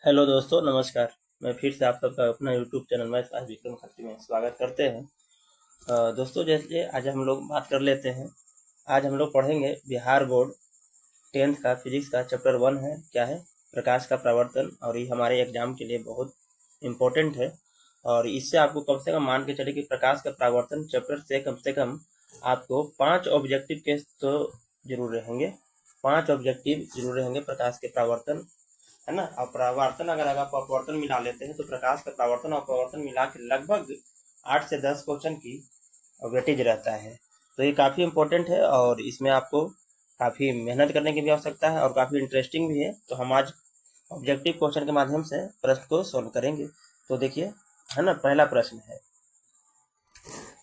Hello दोस्तों, नमस्कार। मैं फिर से आप सबका अपना यूट्यूब चैनल में विक्रम खत्री में स्वागत करते हैं। दोस्तों, जैसे आज हम लोग बात कर लेते हैं। आज हम लोग पढ़ेंगे बिहार बोर्ड 10th का फिजिक्स का चैप्टर 1 है, क्या है, प्रकाश का प्रवर्तन। और ये हमारे एग्जाम के लिए बहुत इम्पोर्टेंट है। और इससे आपको कम से कम मान के चले कि प्रकाश का प्रवर्तन चैप्टर से कम आपको 5 ऑब्जेक्टिव के तो जरूर रहेंगे। 5 ऑब्जेक्टिव जरूर रहेंगे प्रकाश के प्रवर्तन, है ना। और परावर्तन अगर आप अपवर्तन मिला लेते हैं तो प्रकाश का परावर्तन और अपवर्तन मिला के लगभग 8 से 10 क्वेश्चन की वेटेज रहता है। तो ये काफ़ी इम्पोर्टेंट है और इसमें आपको काफ़ी मेहनत करने की भी आवश्यकता है और काफ़ी इंटरेस्टिंग भी है। तो हम आज ऑब्जेक्टिव क्वेश्चन के माध्यम से प्रश्न को सोल्व करेंगे। तो देखिए, है ना, पहला प्रश्न है,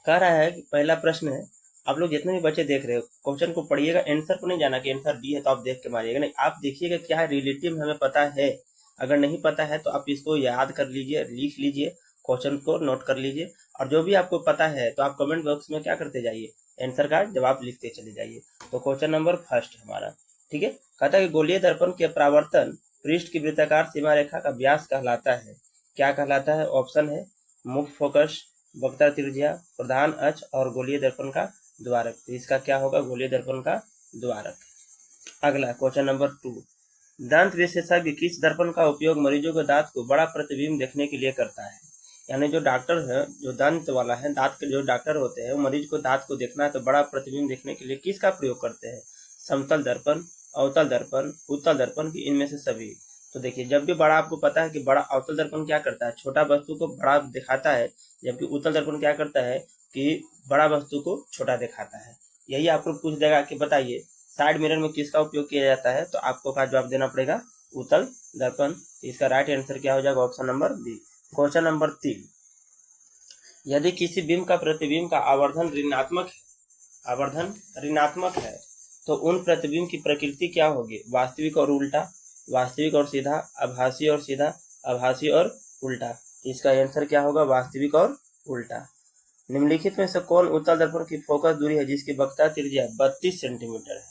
कह रहा है कि पहला प्रश्न है, आप लोग जितने भी बच्चे देख रहे हो क्वेश्चन को पढ़िएगा, आंसर को नहीं जाना कि आंसर डी है तो आप देख के मारिएगा, नहीं, आप देखिएगा क्या है, रिलेटिव हमें पता है। अगर नहीं पता है तो आप इसको याद कर लीजिए, लिख लीजिए, क्वेश्चन को नोट कर लीजिए। और जो भी आपको पता है तो आप कमेंट बॉक्स में क्या करते जाइए, आंसर का जवाब लिखते चले जाइए। तो क्वेश्चन नंबर फर्स्ट हमारा, ठीक है, कहता है कि गोलीय दर्पण के परावर्तन पृष्ठ की वृत्ताकार सीमा रेखा का व्यास कहलाता है। क्या कहलाता है? ऑप्शन है मुख्य फोकस, वक्र त्रिज्या, प्रधान अक्ष और गोलीय दर्पण का द्वारक। तो इसका क्या होगा? गोलीय दर्पण का द्वारक। अगला क्वेश्चन नंबर 2, दंत विशेषज्ञ किस दर्पण का उपयोग मरीजों के दांत को बड़ा प्रतिबिंब देखने के लिए करता है? यानी जो डॉक्टर है, जो दंत वाला है, दांत के जो डॉक्टर होते हैं, वो मरीज को दांत को देखना है तो बड़ा प्रतिबिंब देखने के लिए किसका प्रयोग करते हैं? समतल दर्पण, अवतल दर्पण, उत्तल दर्पण की इनमें से सभी। तो देखिए, जब भी बड़ा, आपको पता है कि बड़ा अवतल दर्पण क्या करता है, छोटा वस्तु को बड़ा दिखाता है, जबकि उत्तल दर्पण क्या करता है कि बड़ा वस्तु को छोटा दिखाता है। यही आपको पूछ देगा कि बताइए साइड मिरर में किसका उपयोग किया जाता है, तो आपको क्या जवाब देना पड़ेगा? उत्तल दर्पण। इसका राइट आंसर क्या हो जाएगा? Option number B. Question number 3, यदि किसी बिंब का प्रतिबिंब का आवर्धन ऋणात्मक है तो उन प्रतिबिंब की प्रकृति क्या होगी? वास्तविक और उल्टा, वास्तविक और सीधा, आभासी और सीधा, आभासी और उल्टा। इसका आंसर क्या होगा? वास्तविक और उल्टा। निम्नलिखित में से कौन उत्तल दर्पण की फोकस दूरी है जिसकी वक्रता त्रिज्या 32 सेंटीमीटर है?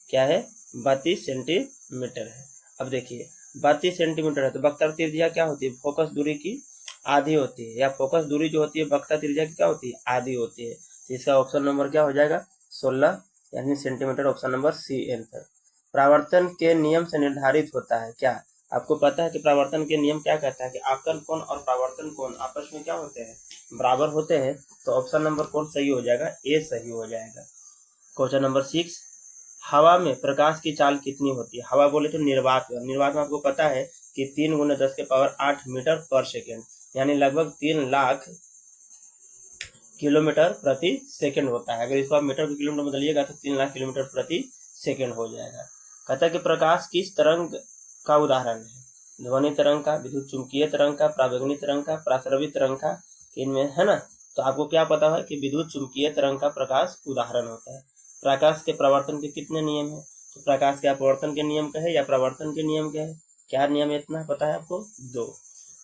क्या है? 32 सेंटीमीटर है। अब देखिए, 32 सेंटीमीटर है तो वक्रता त्रिज्या क्या होती है? फोकस दूरी की आधी होती है, या फोकस दूरी जो होती है वक्रता त्रिज्या की क्या होती है? आधी होती है। तो इसका ऑप्शन नंबर क्या हो जाएगा? 16 यानी centimetre, option number C answer. परावर्तन के नियम से निर्धारित होता है क्या? आपको पता है कि परावर्तन के नियम क्या कहता है कि आपतन कोण और परावर्तन कोण आपस में क्या होते हैं? बराबर होते हैं। तो ऑप्शन नंबर कौन सही हो जाएगा? ए सही हो जाएगा। क्वेश्चन नंबर 6, हवा में प्रकाश की चाल कितनी होती है? हवा बोले तो निर्वात में, निर्वात में आपको पता है कि 3 × 10⁸ मीटर पर सेकेंड, यानी लगभग 3 लाख किलोमीटर प्रति सेकेंड होता है। अगर इसको आप मीटर किलोमीटर में बदलिएगा तो 3 लाख किलोमीटर प्रति सेकेंड हो जाएगा। कहता है कि प्रकाश किस तरंग का उदाहरण है? ध्वनि तरंग का, विद्युत चुंबकीय तरंग का, पराबैंगनी तरंग का, पराश्रवी तरंग का, इनमें, है ना। तो आपको क्या पता है कि विद्युत चुंबकीय तरंग का प्रकाश उदाहरण होता है। प्रकाश के प्रवर्तन के कितने नियम है? तो प्रकाश के अपवर्तन के नियम क्या है या प्रवर्तन के नियम क्या है? क्या नियम है, इतना पता है आपको? 2।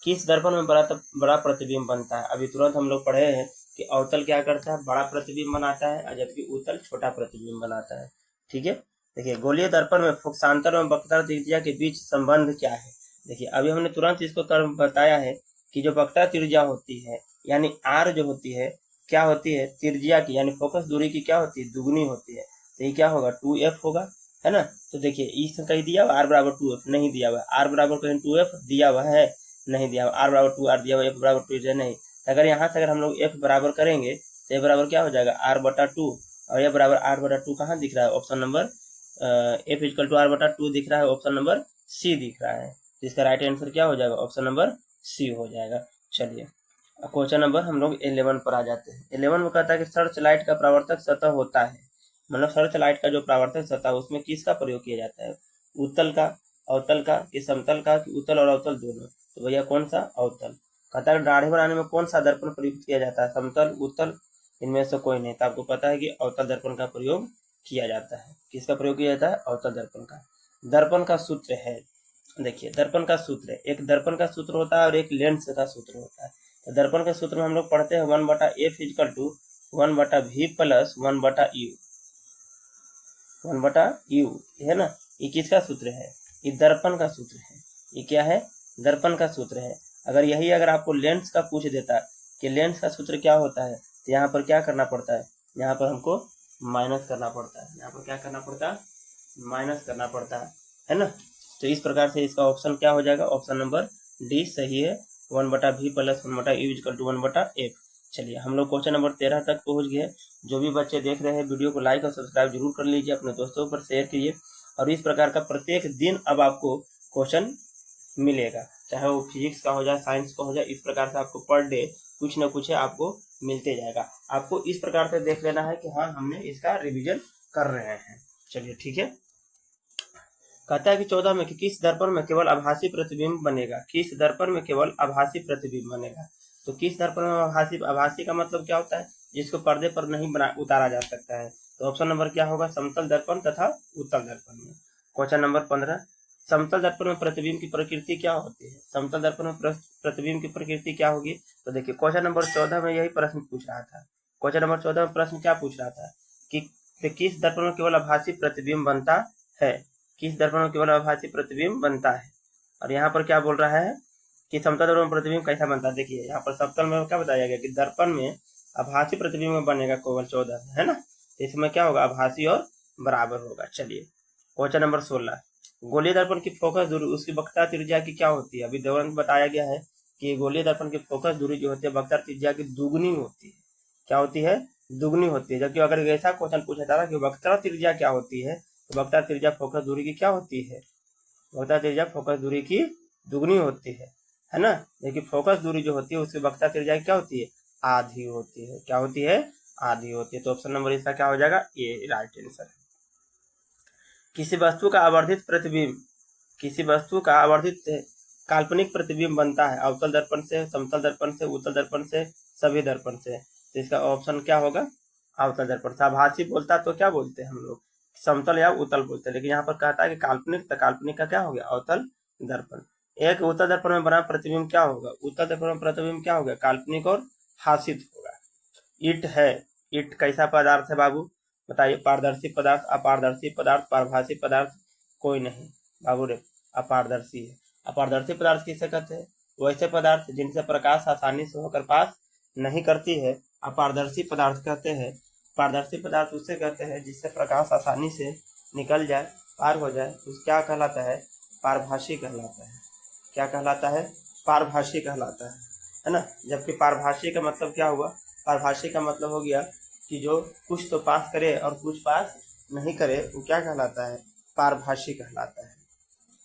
किस दर्पण में बड़ा प्रतिबिंब बनता है? अभी तुरंत हम लोग पढ़े हैं कि अवतल क्या करता है? बड़ा प्रतिबिंब बनाता है, जबकि उत्तल छोटा प्रतिबिंब बनाता है। ठीक है। देखिए, गोलीय दर्पण में फोकसांतर और वक्रता त्रिज्या के बीच संबंध क्या है? देखिए, अभी हमने तुरंत इसको बताया है कि जो वक्रता त्रिज्या होती है, यानी आर जो होती है, क्या होती है? त्रिज्या की, यानी फोकस दूरी की क्या होती है? दुगनी होती है। तो ये क्या होगा? 2f होगा, है ना। तो देखिए, इसमें कहीं दिया हुआ आर बराबर 2f नहीं दिया हुआ, आर बराबर कहीं 2f दिया हुआ है नहीं दिया हुआ, आर बराबर 2 आर दिया हुआ, एफ बराबर 2 है नहीं। अगर यहाँ से अगर हम लोग एफ बराबर करेंगे तो एफ बराबर क्या हो जाएगा? आर बटा 2, और एफ बराबर आर बटा 2 कहाँ दिख रहा है? Option number F equal to R बटा 2 दिख रहा है, ऑप्शन नंबर सी दिख रहा है। तो इसका राइट आंसर क्या हो जाएगा? ऑप्शन नंबर सी हो जाएगा। चलिए, क्वेश्चन नंबर हम लोग 11 पर आ जाते हैं। 11 में कहता है कि सर्च लाइट का परावर्तक सतह होता है, मतलब सर्च लाइट का जो परावर्तक सतह उसमें किसका प्रयोग किया जाता है? उत्तल का, अवतल का, कि समतल का, कि उत्तल और अवतल दोनों? तो भैया कौन सा? अवतल। कहता है दाढ़ी बनाने में कौन सा दर्पण प्रयुक्त किया जाता है? समतल, उत्तल, इनमें से कोई नहीं। तो आपको पता है कि अवतल दर्पण का प्रयोग किया जाता है। किसका प्रयोग किया जाता है? अवतल दर्पण का। दर्पण का सूत्र है, देखिए, दर्पण का सूत्र है, एक दर्पण का सूत्र होता है और एक लेंस का सूत्र होता है। तो दर्पण के सूत्र में हम लोग पढ़ते हैं 1/f equal to 1/v plus 1/u, 1/u, है ना। ये किसका सूत्र है? ये दर्पण का सूत्र है। ये क्या है? दर्पण का सूत्र है। अगर आपको लेंस का पूछ देता कि लेंस का सूत्र क्या होता है, तो यहाँ पर क्या करना पड़ता है, यहाँ पर हमको माइनस करना पड़ता है। यहाँ पर क्या करना पड़ता है, माइनस करना पड़ता है ना। तो इस प्रकार से इसका ऑप्शन क्या हो जाएगा, ऑप्शन नंबर डी सही है। 1/v plus 1/u equal to 1/f। चलिए हम लोग क्वेश्चन नंबर 13 तक पहुंच गए। जो भी बच्चे देख रहे हैं वीडियो को लाइक और सब्सक्राइब जरूर कर लीजिए, अपने दोस्तों पर शेयर कीजिए। और इस प्रकार का प्रत्येक दिन अब आपको क्वेश्चन मिलेगा, चाहे वो फिजिक्स का हो जाए, साइंस का हो जाए। इस प्रकार से आपको पर डे कुछ न कुछ आपको मिलते जाएगा। आपको इस प्रकार से देख लेना है कि हाँ हमने इसका रिवीजन कर रहे हैं। चलिए ठीक है। कहता है कि 14 में कि किस दर्पण में केवल आभासी प्रतिबिंब बनेगा, किस दर्पण में केवल आभासी प्रतिबिंब बनेगा। तो किस दर्पण में आभासी का मतलब क्या होता है, जिसको पर्दे पर नहीं उतारा जा सकता है। तो ऑप्शन नंबर क्या होगा, समतल दर्पण तथा उत्तल दर्पण में। क्वेश्चन नंबर 15, समतल दर्पण में प्रतिबिंब की प्रकृति क्या होती है। समतल दर्पण में प्रतिबिंब की प्रकृति क्या होगी। तो देखिए क्वेश्चन नंबर 14 में यही प्रश्न पूछ रहा था। क्वेश्चन नंबर 14 में प्रश्न क्या पूछ रहा था कि किस दर्पण में केवल आभासी प्रतिबिंब बनता है, किस दर्पण में केवल आभासी प्रतिबिंब बनता है। और यहाँ पर क्या बोल रहा है कि समतल दर्पण में प्रतिबिंब कैसा बनता है। देखिए यहाँ पर समतल में क्या बताया गया कि दर्पण में आभासी प्रतिबिंब बनेगा केवल 14 है ना। इसमें क्या होगा, आभासी और बराबर होगा। चलिए क्वेश्चन नंबर 16, गोलीय दर्पण की फोकस दूरी उसकी वक्रता त्रिज्या की क्या होती है। अभी तुरंत बताया गया है कि गोलीय दर्पण की फोकस दूरी जो होती है वक्रता त्रिज्या की दुगनी होती है। क्या होती है, दुगनी होती है। जबकि अगर ऐसा क्वेश्चन पूछा था कि वक्रता त्रिज्या क्या होती है, तो वक्रता त्रिज्या फोकस दूरी की क्या होती है, वक्रता त्रिज्या फोकस दूरी की दुगनी होती है ना। देखिए फोकस दूरी जो होती है उसकी वक्रता त्रिज्या क्या होती है, आधी होती है। क्या होती है, आधी होती है। तो ऑप्शन नंबर इसका क्या हो जाएगा, ए राइट आंसर है। किसी वस्तु का आवर्धित प्रतिबिंब, किसी वस्तु का आवर्धित काल्पनिक प्रतिबिंब बनता है अवतल दर्पण से, समतल दर्पण से, उत्तल दर्पण से, सभी दर्पण से। तो इसका ऑप्शन क्या होगा, अवतल दर्पण से। आभासी बोलता तो क्या बोलते हैं हम लोग, समतल या उत्तल बोलते हैं। लेकिन यहाँ पर कहता है कि काल्पनिक, तो काल्पनिक का क्या हो गया, अवतल दर्पण। एक उत्तल दर्पण में बना प्रतिबिंब क्या होगा, उत्तल दर्पण में प्रतिबिंब क्या होगा, काल्पनिक और हासित होगा। ईट है, ईट कैसा पदार्थ है बाबू बताइए, पारदर्शी पदार्थ, अपारदर्शी पदार्थ, पारभासी पदार्थ, कोई नहीं बाबू रे, अपारदर्शी है। अपारदर्शी पदार्थ किसे कहते हैं, वैसे पदार्थ जिनसे प्रकाश आसानी से होकर पास नहीं करती है, अपारदर्शी पदार्थ कहते हैं। पारदर्शी पदार्थ उसे कहते हैं जिससे प्रकाश आसानी से निकल जाए, पार हो जाए, तो क्या कहलाता है, पारभासी कहलाता है। क्या कहलाता है, पारभासी कहलाता है ना। जबकि पारभासी का मतलब क्या हुआ, पारभासी का मतलब हो गया कि जो कुछ तो पास करे और कुछ पास नहीं करे, वो क्या कहलाता है, पारभासी कहलाता है।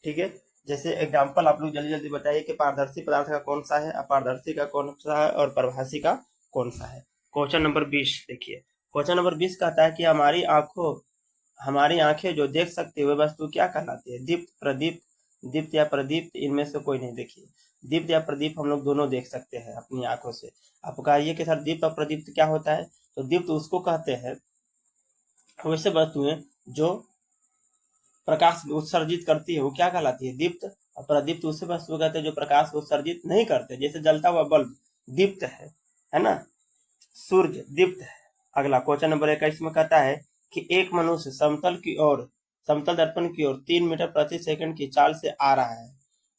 ठीक है। जैसे एग्जाम्पल आप लोग जल्दी जल्दी बताइए कि पारदर्शी पदार्थ का कौन सा है, अपारदर्शी का कौन सा है और पारभासी का कौन सा है। क्वेश्चन नंबर 20 देखिए, क्वेश्चन नंबर 20 कहता है कि हमारी आंखें जो देख सकती है वह वस्तु क्या कहलाती है। दीप्त, प्रदीप्त, दीप्त या प्रदीप्त, इनमें से कोई नहीं। देखिए दीप्त या प्रदीप्त हम लोग दोनों देख सकते हैं अपनी आंखों से। आप कहिए कि सर दीप्त और प्रदीप्त क्या होता है, तो दीप्त उसको कहते हैं वैसे वस्तुएं जो प्रकाश उत्सर्जित करती है, वो क्या कहलाती है, दीप्त। और प्रदीप्त उसे वस्तु कहते हैं जो प्रकाश उत्सर्जित नहीं करते, जैसे जलता हुआ बल्ब दीप्त है ना, सूर्य दीप्त है। अगला क्वेश्चन नंबर 21 में कहता है कि एक मनुष्य समतल दर्पण की ओर 3 मीटर प्रति सेकंड की चाल से आ रहा है।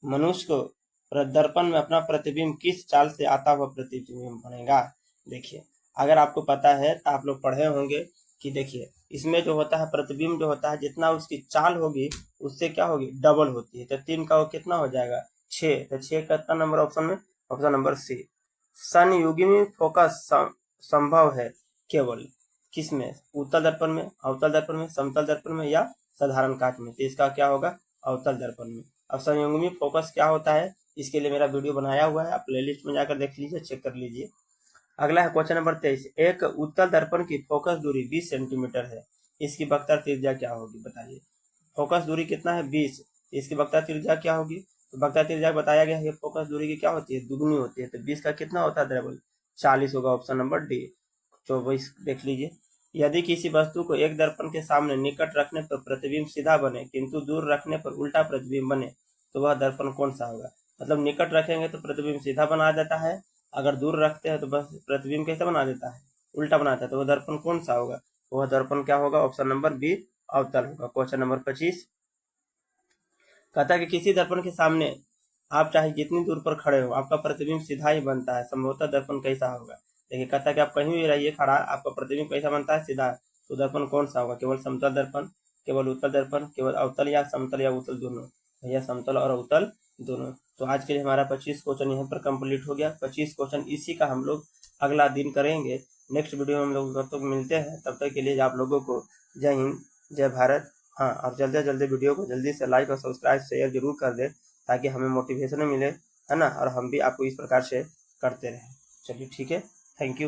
मनुष्य को दर्पण में अपना प्रतिबिंब किस चाल से आता हुआ प्रतिबिंब बनेगा। देखिए अगर आपको पता है तो आप लोग पढ़े होंगे कि देखिए इसमें जो होता है प्रतिबिंब जो होता है, जितना उसकी चाल होगी उससे क्या होगी, डबल होती है। तो 3 का वो कितना हो जाएगा, 6। तो 6 का कितना नंबर ऑप्शन में, ऑप्शन नंबर सी। संयुग्मी फोकस संभव है केवल किसमें, उत्तल दर्पण में, अवतल दर्पण में, समतल दर्पण में या साधारण कांच में। तो इसका क्या होगा, अवतल दर्पण में। अब संयुग्मी फोकस क्या होता है, इसके लिए मेरा वीडियो बनाया हुआ है, आप प्लेलिस्ट में जाकर देख लीजिए, चेक कर लीजिए। अगला है क्वेश्चन नंबर 23, एक उत्तल दर्पण की फोकस दूरी 20 सेंटीमीटर है, इसकी वक्रता त्रिज्या क्या होगी बताइए। फोकस दूरी कितना है, 20, इसकी वक्रता त्रिज्या क्या होगी। तो वक्रता त्रिज्या बताया गया है फोकस दूरी की क्या होती है, दुगनी होती है। तो 20 का कितना होता है डबल, 40 होगा, ऑप्शन नंबर डी। 24 देख लीजिए, यदि किसी वस्तु को एक दर्पण के सामने निकट रखने पर प्रतिबिंब सीधा बने किंतु दूर रखने पर उल्टा प्रतिबिंब बने, तो वह दर्पण कौन सा होगा। मतलब निकट रखेंगे तो प्रतिबिंब सीधा बना देता है, अगर दूर रखते हैं तो बस प्रतिबिंब कैसे बना देता है, उल्टा बनाता है। तो वह दर्पण कौन सा होगा, वह दर्पण क्या होगा, ऑप्शन नंबर बी अवतल होगा। क्वेश्चन नंबर 25 कहता है कि किसी दर्पण के सामने आप चाहे जितनी दूर पर खड़े हो आपका प्रतिबिंब सीधा ही बनता है। संभवतः दर्पण कैसा होगा? देखिए कहता है कि आप कहीं भी रहिए खड़ा, आपका प्रतिबिंब कैसा बनता है? सीधा। तो दर्पण कौन सा होगा? केवल समतल दर्पण, केवल उत्तल दर्पन, केवल अवतल या समतल या उत्तल दोनों? भैया समतल और उत्तल दोनों। तो आज के लिए हमारा 25 क्वेश्चन यहाँ पर कंप्लीट हो गया। 25 क्वेश्चन इसी का हम लोग अगला दिन करेंगे। नेक्स्ट वीडियो में हम लोग तब तक मिलते हैं। तब तक के लिए आप लोगों को जय हिंद, जय भारत। हाँ, और जल्दी से जल्दी वीडियो को जल्दी से लाइक और सब्सक्राइब शेयर जरूर कर दे, ताकि हमें मोटिवेशन मिले, है ना, और हम भी आपको इस प्रकार से करते रहें। चलिए ठीक है, थैंक यू।